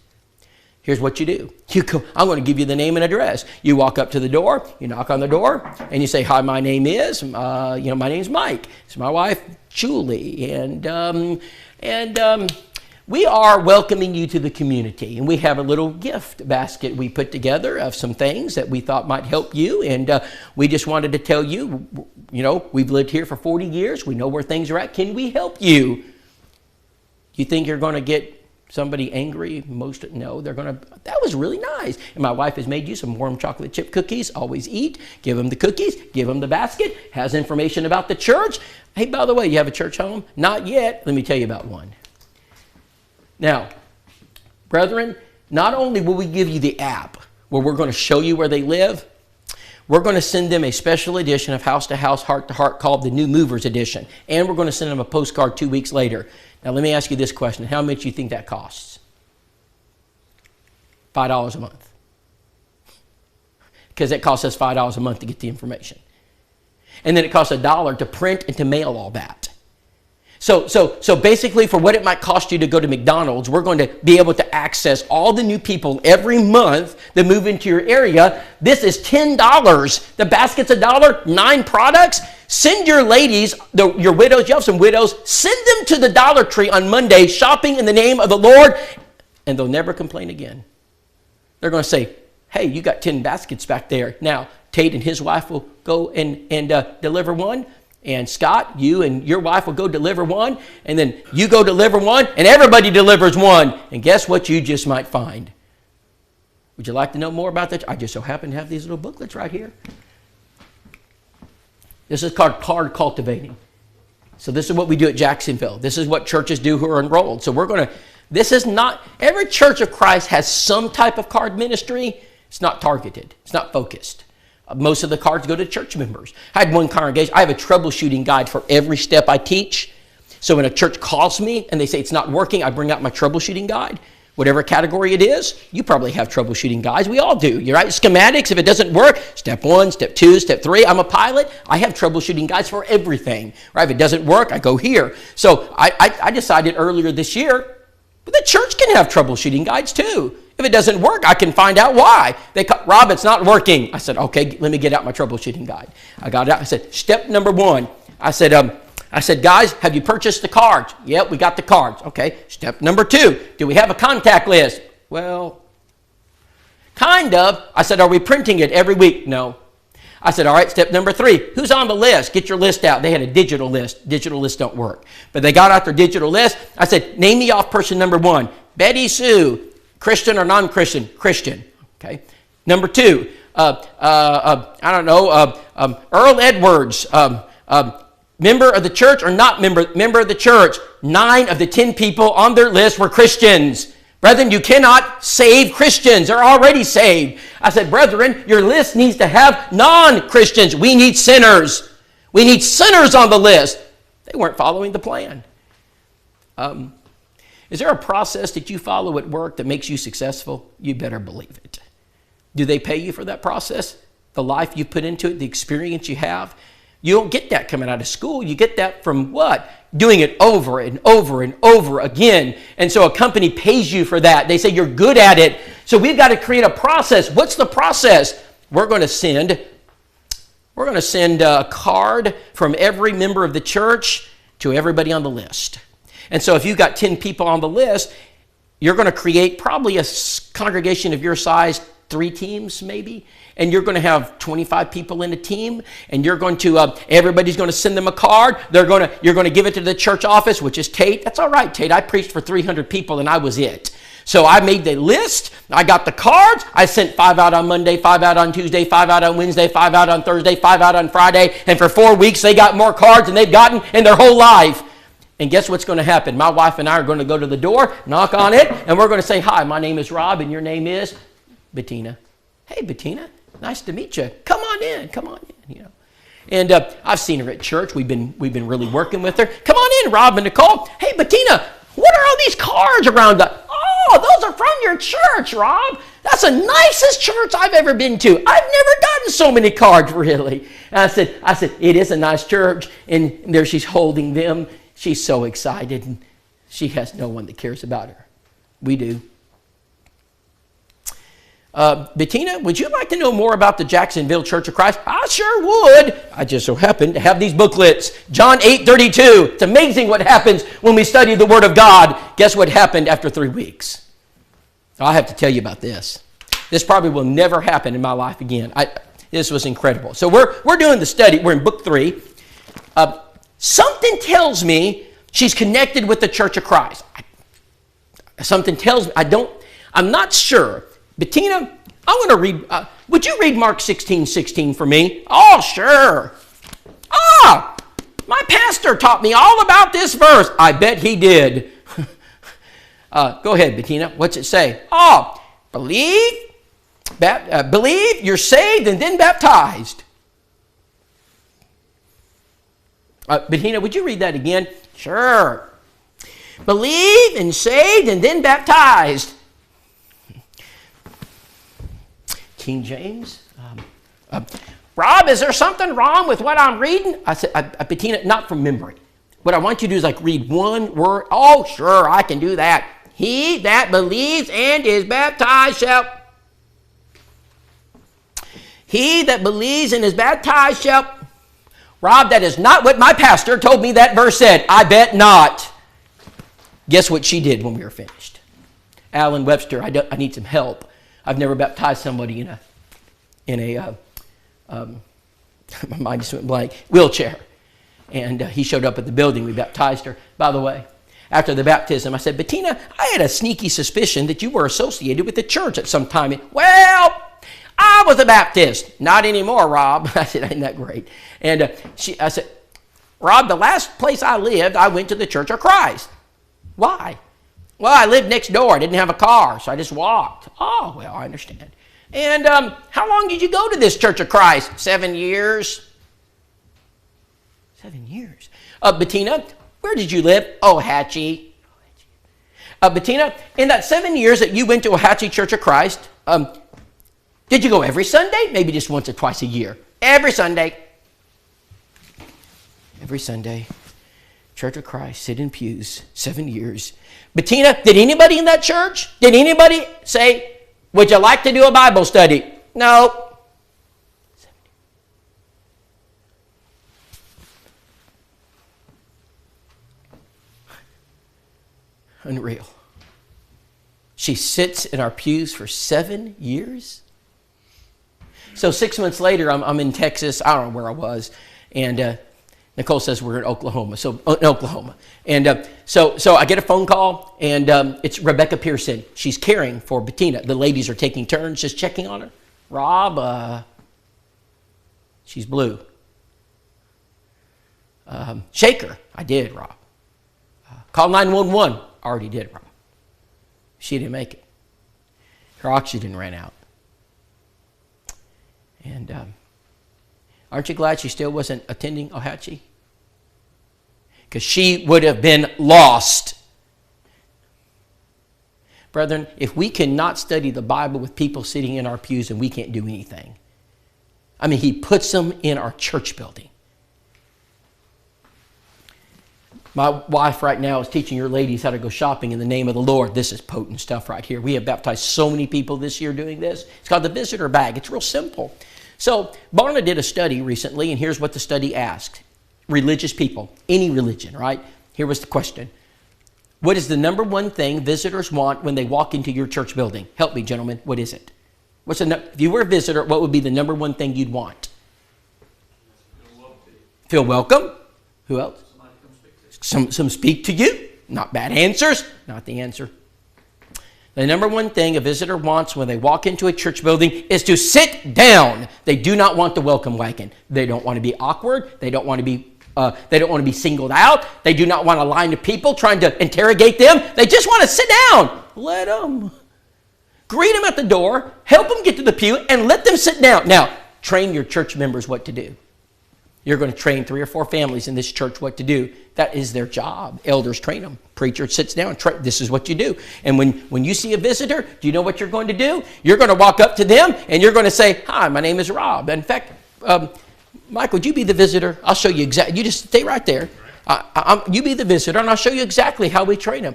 Here's what you do. You go, I'm going to give you the name and address. You walk up to the door, you knock on the door, and you say, hi, my name is, my name's Mike. It's my wife, Julie. And we are welcoming you to the community. And we have a little gift basket we put together of some things that we thought might help you. And we just wanted to tell you, we've lived here for 40 years. We know where things are at. Can we help you? You think you're going to get somebody angry? No, they're going to, that was really nice. And my wife has made you some warm chocolate chip cookies. Always eat. Give them the cookies. Give them the basket. Has information about the church. Hey, by the way, you have a church home? Not yet. Let me tell you about one. Now, brethren, not only will we give you the app where we're going to show you where they live, we're going to send them a special edition of House to House, Heart to Heart called the New Movers Edition. And we're going to send them a postcard 2 weeks later. Now, let me ask you this question. How much do you think that costs? $5 a month. Because it costs us $5 a month to get the information. And then it costs $1 to print and to mail all that. So basically, for what it might cost you to go to McDonald's, we're going to be able to access all the new people every month that move into your area. This is $10. The basket's $1, 9 products. Send your ladies, your widows, you have some widows, send them to the Dollar Tree on Monday, shopping in the name of the Lord, and they'll never complain again. They're going to say, hey, you got 10 baskets back there. Now, Tate and his wife will go and deliver one. And Scott, you and your wife will go deliver one, and then you go deliver one, and everybody delivers one. And guess what you just might find? Would you like to know more about that? I just so happen to have these little booklets right here. This is called card cultivating. So this is what we do at Jacksonville. This is what churches do who are enrolled. So this is not, every Church of Christ has some type of card ministry. It's not targeted. It's not focused. Most of the cards go to church members. I had one congregation. I have a troubleshooting guide for every step I teach. So when a church calls me and they say it's not working, I bring out my troubleshooting guide. Whatever category it is, you probably have troubleshooting guides. We all do. You're right. Schematics, if it doesn't work, step 1, step 2, step 3. I'm a pilot. I have troubleshooting guides for everything. Right? If it doesn't work, I go here. So I decided earlier this year, but the church can have troubleshooting guides too. If it doesn't work, I can find out why. Rob, it's not working. I said, okay, let me get out my troubleshooting guide. I got it out. I said, step number 1. I said, guys, have you purchased the cards? Yep, we got the cards. Okay. Step number 2, do we have a contact list? Well, kind of. I said, are we printing it every week? No. I said, all right, step number 3, who's on the list? Get your list out. They had a digital list. Digital lists don't work. But they got out their digital list. I said, name me off person number 1. Betty Sue. Christian or non-Christian? Christian. Okay. Number 2, Earl Edwards, member of the church or not member of the church? 9 of the 10 people on their list were Christians. Brethren, you cannot save Christians. They're already saved. I said, brethren, your list needs to have non-Christians. We need sinners. We need sinners on the list. They weren't following the plan. Is there a process that you follow at work that makes you successful? You better believe it. Do they pay you for that process? The life you put into it, the experience you have? You don't get that coming out of school. You get that from what? Doing it over and over and over again. And so a company pays you for that. They say you're good at it. So we've got to create a process. What's the process? We're going to send a card from every member of the church to everybody on the list. And so if you've got 10 people on the list, you're going to create probably a congregation of your size, 3 teams maybe, and you're going to have 25 people in a team, and you're going to, everybody's going to send them a card. You're going to give it to the church office, which is Tate. That's all right, Tate. I preached for 300 people, and I was it. So I made the list. I got the cards. I sent 5 out on Monday, 5 out on Tuesday, 5 out on Wednesday, 5 out on Thursday, 5 out on Friday, and for 4 weeks, they got more cards than they've gotten in their whole life. And guess what's going to happen? My wife and I are going to go to the door, knock on it, and we're going to say, hi, my name is Rob, and your name is Bettina. Hey, Bettina, nice to meet you. Come on in, you know. And I've seen her at church. We've been really working with her. Come on in, Rob and Nicole. Hey, Bettina, what are all these cards around? Oh, those are from your church, Rob. That's the nicest church I've ever been to. I've never gotten so many cards, really. And I said, it is a nice church. And there she's holding them. She's so excited, and she has no one that cares about her. We do. Bettina, would you like to know more about the Jacksonville Church of Christ? I sure would. I just so happen to have these booklets. John 8:32. It's amazing what happens when we study the Word of God. Guess what happened after 3 weeks? I have to tell you about this. This probably will never happen in my life again. This was incredible. So we're doing the study. We're in book 3. Something tells me she's connected with the Church of Christ. Something tells me, I'm not sure. Bettina, I want to read, would you read Mark 16:16 for me? Oh, sure. My pastor taught me all about this verse. I bet he did. Go ahead, Bettina. What's it say? Believe you're saved and then baptized. Bettina, would you read that again? Sure. Believe and saved and then baptized. King James. Rob, is there something wrong with what I'm reading? I said, Bettina, not from memory. What I want you to do is read one word. Oh, sure, I can do that. He that believes and is baptized shall. He that believes and is baptized shall. Rob, that is not what my pastor told me that verse said. I bet not. Guess what she did when we were finished? Alan Webster, I need some help. I've never baptized somebody in a my mind just went blank, wheelchair. And he showed up at the building. We baptized her. By the way, after the baptism, I said, Bettina, I had a sneaky suspicion that you were associated with the church at some time. Well, I was a Baptist. Not anymore, Rob. I said, ain't that great? And I said, Rob, the last place I lived, I went to the Church of Christ. Why? Well, I lived next door. I didn't have a car, so I just walked. Oh, well, I understand. And how long did you go to this Church of Christ? 7 years. 7 years. Bettina, where did you live? Hatchie. Bettina, in that 7 years that you went to Hatchie Church of Christ, did you go every Sunday? Maybe just once or twice a year. Every Sunday. Every Sunday. Church of Christ, sit in pews, 7 years. Bettina, did anybody in that church? Did anybody say, would you like to do a Bible study? No. Unreal. She sits in our pews for 7 years. So 6 months later, I'm in Texas. I don't know where I was. And Nicole says we're in Oklahoma. And so I get a phone call, and it's Rebecca Pearson. She's caring for Bettina. The ladies are taking turns just checking on her. Rob, she's blue. Shake her. I did, Rob. Call 911. Already did, Rob. She didn't make it. Her oxygen ran out. And aren't you glad she still wasn't attending Ohatchee? Because she would have been lost. Brethren, if we cannot study the Bible with people sitting in our pews, then we can't do anything. I mean, he puts them in our church building. My wife right now is teaching your ladies how to go shopping in the name of the Lord. This is potent stuff right here. We have baptized so many people this year doing this. It's called the visitor bag. It's real simple. So Barna did a study recently, and here's what the study asked. Religious people, any religion, right? Here was the question. What is the number one thing visitors want when they walk into your church building? Help me, gentlemen. What is it? If you were a visitor, what would be the number one thing you'd want? Feel welcome. Who else? Some speak to you. Not bad answers. Not the answer. The number one thing a visitor wants when they walk into a church building is to sit down. They do not want the welcome wagon. They don't want to be awkward. They don't want to be singled out. They do not want a line of people trying to interrogate them. They just want to sit down. Let them. Greet them at the door. Help them get to the pew and let them sit down. Now, train your church members what to do. You're going to train 3 or 4 families in this church what to do. That is their job. Elders train them. Preacher sits down. This is what you do. And when you see a visitor, do you know what you're going to do? You're going to walk up to them and you're going to say, "Hi, my name is Rob." In fact, Mike, would you be the visitor? I'll show you exactly. You just stay right there. You be the visitor and I'll show you exactly how we train them.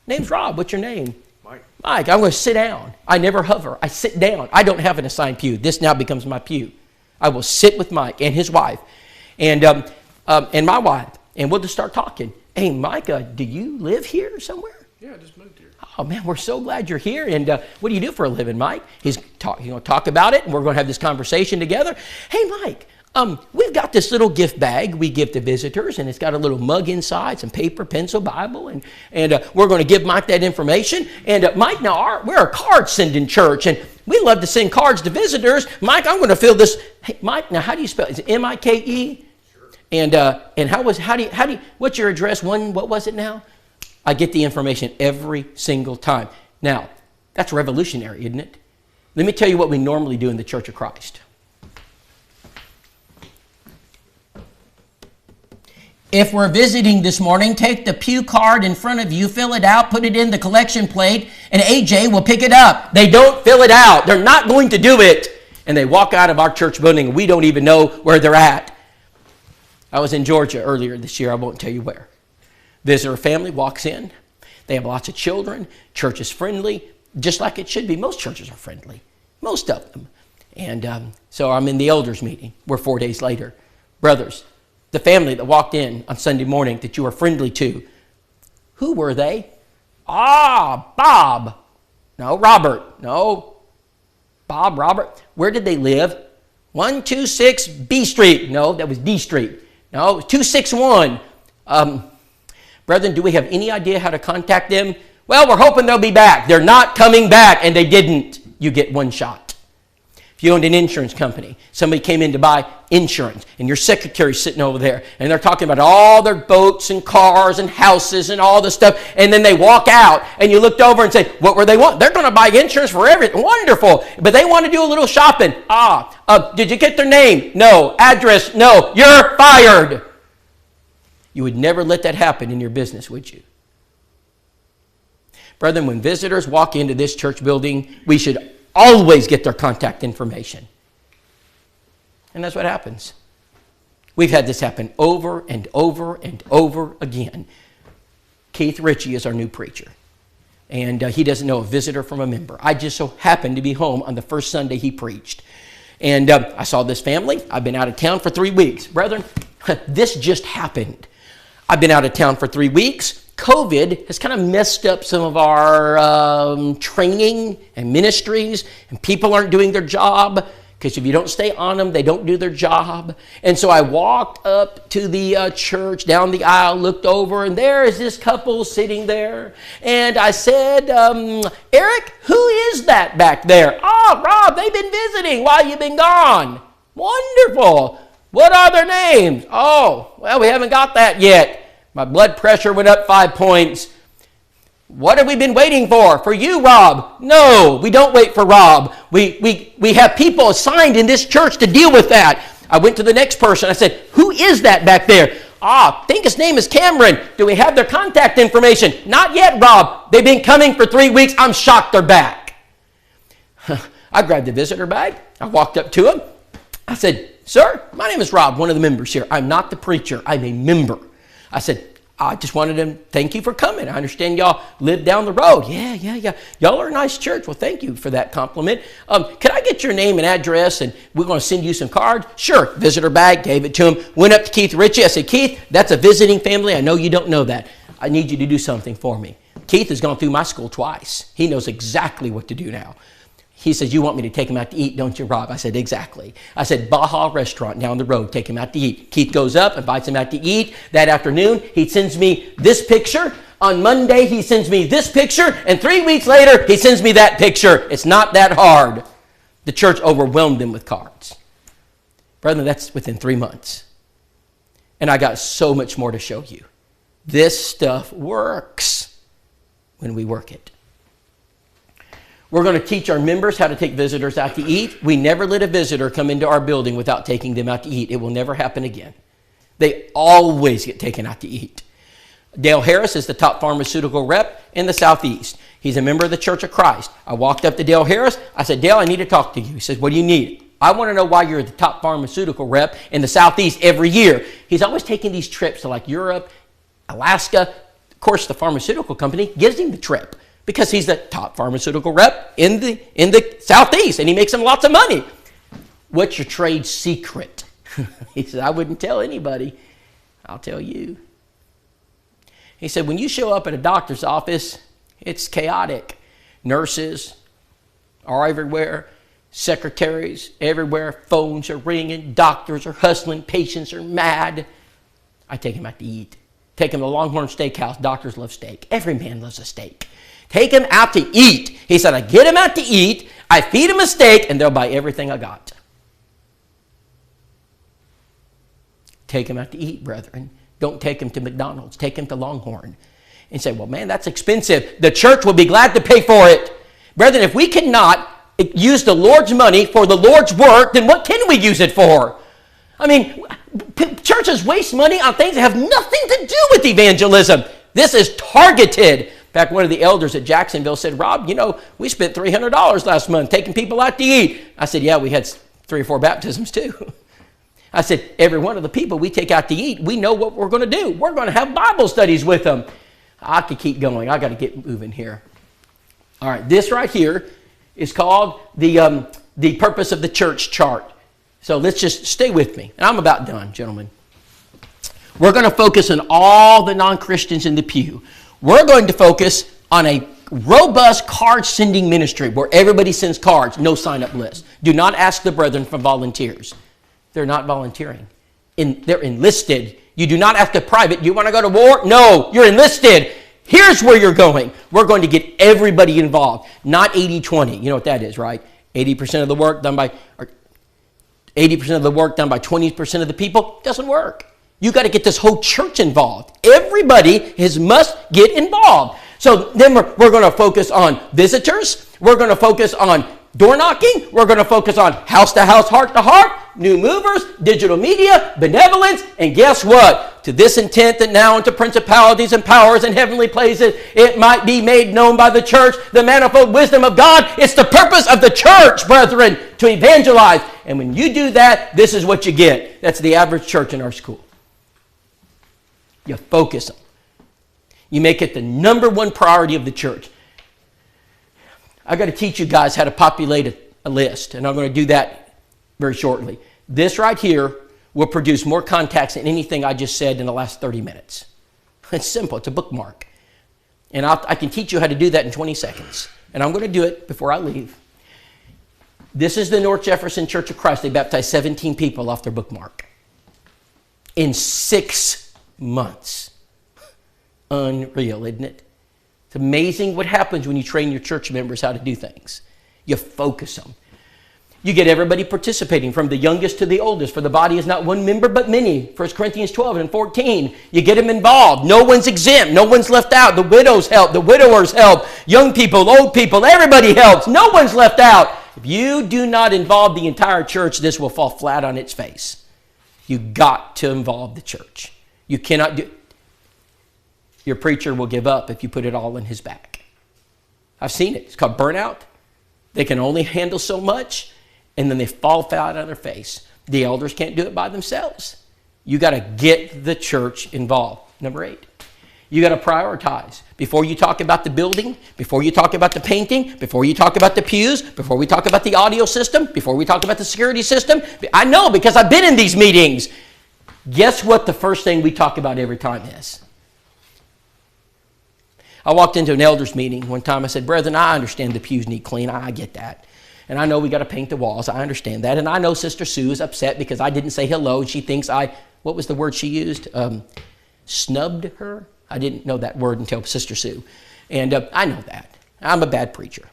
Name's Rob. What's your name? Mike. I'm going to sit down. I never hover. I sit down. I don't have an assigned pew. This now becomes my pew. I will sit with Mike and his wife. And my wife, and we'll just start talking. "Hey, Micah, do you live here somewhere?" "Yeah, I just moved here." "Oh man, we're so glad you're here. And what do you do for a living, Mike?" He's going to talk about it, and we're going to have this conversation together. "Hey, Mike, we've got this little gift bag we give to visitors, and it's got a little mug inside, some paper, pencil, Bible, and we're going to give Mike that information. And Mike, now we're a card sending church, and we love to send cards to visitors. Mike, I'm going to fill this. Hey, Mike, now how do you spell it? Is it M-I-K-E? Sure. And what's your address? What was it now? I get the information every single time. Now, that's revolutionary, isn't it? Let me tell you what we normally do in the Church of Christ. If we're visiting this morning, take the pew card in front of you, fill it out, put it in the collection plate, and AJ will pick it up. They don't fill it out. They're not going to do it. And they walk out of our church building, and we don't even know where they're at. I was in Georgia earlier this year. I won't tell you where. Visitor family walks in. They have lots of children. Church is friendly, just like it should be. Most churches are friendly, most of them. And so I'm in the elders meeting. We're 4 days later. Brothers, the family that walked in on Sunday morning that you were friendly to, who were they? Bob. No, Robert. No, Bob, Robert. Where did they live? 126 B Street. No, that was D Street. No, it was 261. Brethren, do we have any idea how to contact them? Well, we're hoping they'll be back. They're not coming back, and they didn't. You get one shot. If you owned an insurance company, somebody came in to buy insurance, and your secretary's sitting over there, and they're talking about all their boats and cars and houses and all this stuff, and then they walk out, and you looked over and say, what were they want? They're going to buy insurance for everything. Wonderful. But they want to do a little shopping. Did you get their name? No. Address? No. You're fired. You would never let that happen in your business, would you? Brethren, when visitors walk into this church building, we should always get their contact information. And that's what happens. We've had this happen over and over and over again. Keith Ritchie is our new preacher. And he doesn't know a visitor from a member. I just so happened to be home on the first Sunday he preached. And I saw this family. I've been out of town for 3 weeks. Brethren, this just happened. I've been out of town for 3 weeks. COVID has kind of messed up some of our training and ministries, and people aren't doing their job, because if you don't stay on them, they don't do their job. And so I walked up to the church, down the aisle, looked over, and there is this couple sitting there. And I said, Eric, who is that back there? Rob, they've been visiting while you've been gone. Wonderful. What are their names? Well, we haven't got that yet. My blood pressure went up 5 points. What have we been waiting for? For you, Rob? No, we don't wait for Rob. We have people assigned in this church to deal with that. I went to the next person. I said, who is that back there? I think his name is Cameron. Do we have their contact information? Not yet, Rob. They've been coming for 3 weeks. I'm shocked they're back. I grabbed the visitor bag. I walked up to him. I said, sir, my name is Rob, one of the members here. I'm not the preacher. I'm a member. I said, I just wanted to thank you for coming. I understand y'all live down the road. Yeah. Y'all are a nice church. Well, thank you for that compliment. Can I get your name and address, and we're going to send you some cards? Sure. Visitor bag, gave it to him. Went up to Keith Ritchie. I said, Keith, that's a visiting family. I know you don't know that. I need you to do something for me. Keith has gone through my school twice. He knows exactly what to do now. He says, you want me to take him out to eat, don't you, Rob? I said, exactly. I said, Baja Restaurant down the road, take him out to eat. Keith goes up, invites him out to eat. That afternoon, he sends me this picture. On Monday, he sends me this picture. And 3 weeks later, he sends me that picture. It's not that hard. The church overwhelmed him with cards. Brethren, that's within 3 months. And I got so much more to show you. This stuff works when we work it. We're going to teach our members how to take visitors out to eat. We never let a visitor come into our building without taking them out to eat. It will never happen again. They always get taken out to eat. Dale Harris is the top pharmaceutical rep in the Southeast. He's a member of the Church of Christ. I walked up to Dale Harris. I said, Dale, I need to talk to you. He says, what do you need? I want to know why you're the top pharmaceutical rep in the Southeast every year. He's always taking these trips to like Europe, Alaska. Of course, the pharmaceutical company gives him the trip because he's the top pharmaceutical rep in the Southeast, and he makes them lots of money. What's your trade secret? He said, I wouldn't tell anybody. I'll tell you. He said, when you show up at a doctor's office, it's chaotic. Nurses are everywhere. Secretaries everywhere. Phones are ringing. Doctors are hustling. Patients are mad. I take him out to eat. Take him to Longhorn Steakhouse. Doctors love steak. Every man loves a steak. Take him out to eat. He said, I get him out to eat. I feed him a steak, and they'll buy everything I got. Take him out to eat, brethren. Don't take him to McDonald's. Take him to Longhorn. And say, well, man, that's expensive. The church will be glad to pay for it. Brethren, if we cannot use the Lord's money for the Lord's work, then what can we use it for? I mean, churches waste money on things that have nothing to do with evangelism. This is targeted. In fact, one of the elders at Jacksonville said, Rob, you know, we spent $300 last month taking people out to eat. I said, yeah, we had 3 or 4 baptisms too. I said, every one of the people we take out to eat, we know what we're going to do. We're going to have Bible studies with them. I could keep going. I got to get moving here. All right, this right here is called the purpose of the church chart. So let's just stay with me. And I'm about done, gentlemen. We're going to focus on all the non-Christians in the pew. We're going to focus on a robust card sending ministry where everybody sends cards, no sign-up list. Do not ask the brethren for volunteers. They're not volunteering. They're enlisted. You do not ask a private, do you want to go to war? No, you're enlisted. Here's where you're going. We're going to get everybody involved, not 80-20. You know what that is, right? 80% of the work done by 20% of the people doesn't work. You got to get this whole church involved. Everybody must get involved. So then we're going to focus on visitors. We're going to focus on door knocking. We're going to focus on house to house, heart to heart, new movers, digital media, benevolence, and guess what? To this intent that now unto principalities and powers in heavenly places, it might be made known by the church, the manifold wisdom of God. It's the purpose of the church, brethren, to evangelize. And when you do that, this is what you get. That's the average church in our school. You focus them. You make it the number one priority of the church. I've got to teach you guys how to populate a list, and I'm going to do that very shortly. This right here will produce more contacts than anything I just said in the last 30 minutes. It's simple. It's a bookmark. And I can teach you how to do that in 20 seconds. And I'm going to do it before I leave. This is the North Jefferson Church of Christ. They baptized 17 people off their bookmark in 6 months. Unreal, isn't it? It's amazing what happens when you train your church members how to do things. You focus them. You get everybody participating from the youngest to the oldest. For the body is not one member but many. 1 Corinthians 12 and 14. You get them involved. No one's exempt. No one's left out. The widows help. The widowers help. Young people, old people, everybody helps. No one's left out. If you do not involve the entire church, this will fall flat on its face. You got to involve the church. You cannot do. Your preacher will give up if you put it all on his back. I've seen it. It's called burnout. They can only handle so much, and then they fall flat on their face. The elders can't do it by themselves. You got to get the church involved. Number 8, you got to prioritize. Before you talk about the building, before you talk about the painting, before you talk about the pews, before we talk about the audio system, before we talk about the security system, I know because I've been in these meetings. Guess what the first thing we talk about every time is? I walked into an elders meeting one time. I said, brethren, I understand the pews need clean. I get that. And I know we got to paint the walls. I understand that. And I know Sister Sue is upset because I didn't say hello. And she thinks what was the word she used? Snubbed her? I didn't know that word until Sister Sue. And I know that. I'm a bad preacher.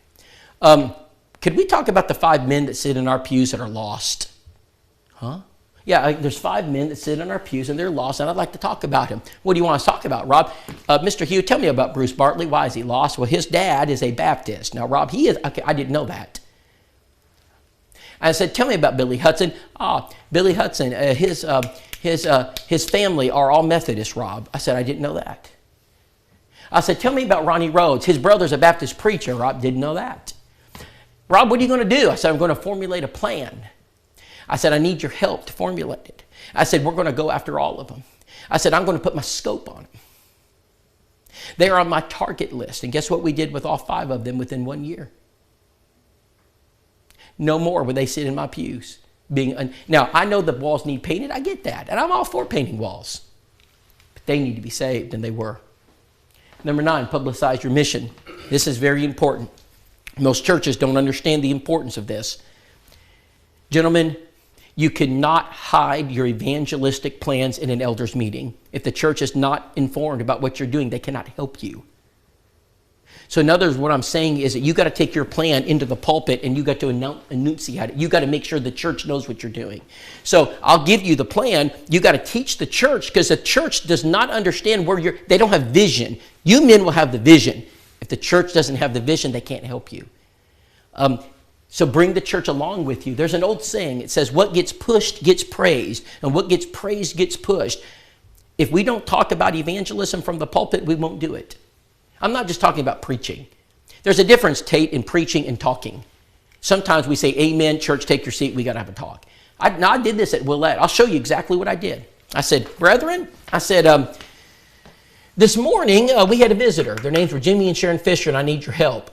Could we talk about the 5 men that sit in our pews that are lost? Huh? Yeah, there's 5 men that sit in our pews and they're lost, and I'd like to talk about him. What do you want us to talk about, Rob? Mr. Hugh, tell me about Bruce Bartley. Why is he lost? Well, his dad is a Baptist. Now, Rob, he is, okay, I didn't know that. I said, tell me about Billy Hudson. Billy Hudson, his family are all Methodist, Rob. I said, I didn't know that. I said, tell me about Ronnie Rhodes. His brother's a Baptist preacher, Rob. Didn't know that. Rob, what are you going to do? I said, I'm going to formulate a plan. I said, I need your help to formulate it. I said, we're going to go after all of them. I said, I'm going to put my scope on them. They are on my target list. And guess what we did with all 5 of them within 1 year? No more would they sit in my pews. Now, I know the walls need painted. I get that. And I'm all for painting walls. But they need to be saved, and they were. Number 9, publicize your mission. This is very important. Most churches don't understand the importance of this. Gentlemen, you cannot hide your evangelistic plans in an elders meeting. If the church is not informed about what you're doing, they cannot help you. So in other words, what I'm saying is that you got to take your plan into the pulpit and you got to enunciate it. You got to make sure the church knows what you're doing. So I'll give you the plan. You got to teach the church, because the church does not understand they don't have vision. You men will have the vision. If the church doesn't have the vision, they can't help you. So bring the church along with you. There's an old saying. It says, what gets pushed gets praised, and what gets praised gets pushed. If we don't talk about evangelism from the pulpit, we won't do it. I'm not just talking about preaching. There's a difference, Tate, in preaching and talking. Sometimes we say, amen, church, take your seat. We got to have a talk. I did this at Willette. I'll show you exactly what I did. I said, brethren, this morning we had a visitor. Their names were Jimmy and Sharon Fisher, and I need your help.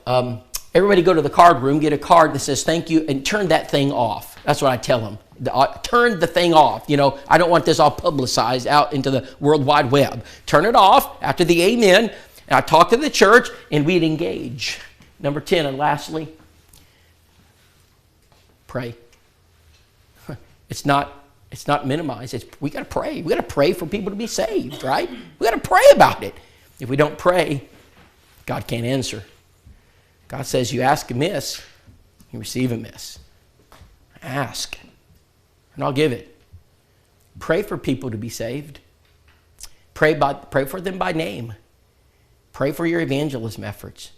Everybody go to the card room, get a card that says thank you, and turn that thing off. That's what I tell them. Turn the thing off. I don't want this all publicized out into the World Wide Web. Turn it off after the amen. And I talk to the church, and we'd engage. Number 10, and lastly, pray. It's not minimized. We got to pray. We got to pray for people to be saved, right? We got to pray about it. If we don't pray, God can't answer. God says, you ask amiss, you receive amiss. Ask, and I'll give it. Pray for people to be saved. Pray for them by name. Pray for your evangelism efforts.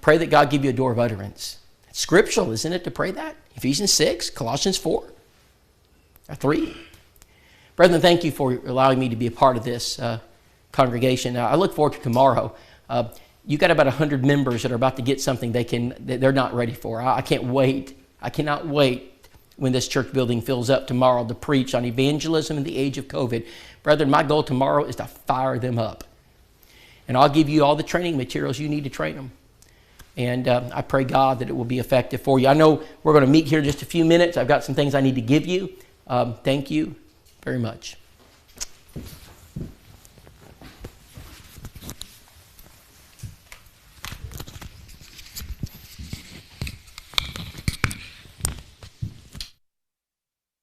Pray that God give you a door of utterance. It's scriptural, isn't it, to pray that? Ephesians 6, Colossians 4, 3. Brethren, thank you for allowing me to be a part of this congregation. I look forward to tomorrow. You got about 100 members that are about to get something they're not ready for. I can't wait. I cannot wait when this church building fills up tomorrow to preach on evangelism in the age of COVID. Brethren, my goal tomorrow is to fire them up. And I'll give you all the training materials you need to train them. And I pray, God, that it will be effective for you. I know we're going to meet here in just a few minutes. I've got some things I need to give you. Thank you very much.